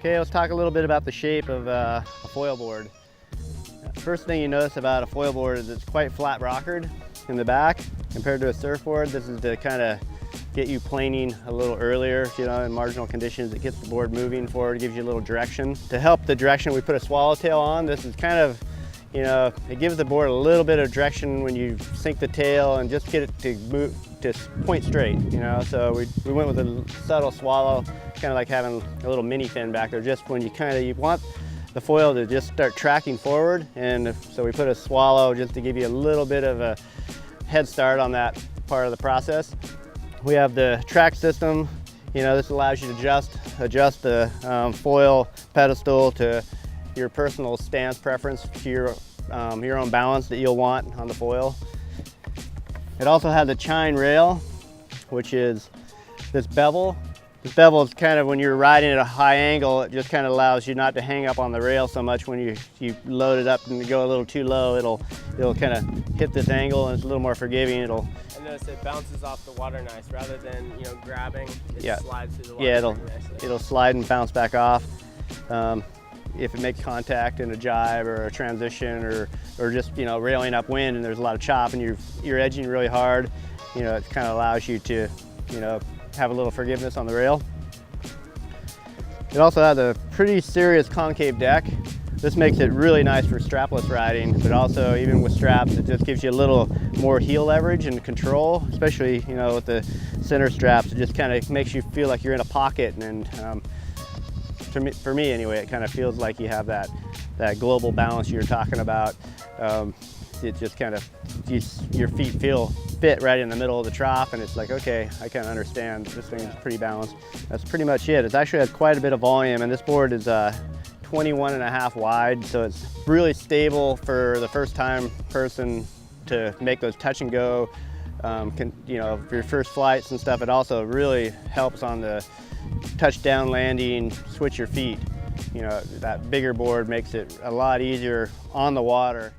Okay, let's talk a little bit about the shape of a foil board. First thing you notice about a foil board is it's quite flat rockered in the back compared to a surfboard. This is to kind of get you planing a little earlier, in marginal conditions. It gets the board moving forward, gives you a little direction. To help the direction, we put a swallowtail on. This is kind of, it gives the board a little bit of direction when you sink the tail and just get it to move, to point straight, So we went with a subtle swallow, kind of like having a little mini fin back there, just when you want the foil to just start tracking forward. And so we put a swallow just to give you a little bit of a head start on that part of the process. We have the track system. This allows you to adjust the foil pedestal to your personal stance preference, to your own balance that you'll want on the foil. It also has a Chine Rail, which is this bevel. This bevel is kind of, when you're riding at a high angle, it just kind of allows you not to hang up on the rail so much. When you load it up and you go a little too low, it'll kind of hit this angle, and it's a little more forgiving. I notice it bounces off the water nice, rather than grabbing. It slides through the water. Yeah, it'll slide and bounce back off. If it makes contact in a jibe or a transition, or just railing upwind and there's a lot of chop and you're edging really hard, it kind of allows you to have a little forgiveness on the rail. It also has a pretty serious concave deck. This makes it really nice for strapless riding, but also even with straps, it just gives you a little more heel leverage and control, especially with the center straps. It just kind of makes you feel like you're in a pocket, and for me anyway, it kind of feels like you have that global balance you're talking about. It just kind of, your feet fit right in the middle of the trough, and it's like, okay, I kind of understand this thing is pretty balanced. That's pretty much it. It actually has quite a bit of volume, and this board is 21.5 wide, so it's really stable for the first time person to make those touch and go, for your first flights and stuff. It also really helps on the touchdown landing, switch your feet. That bigger board makes it a lot easier on the water.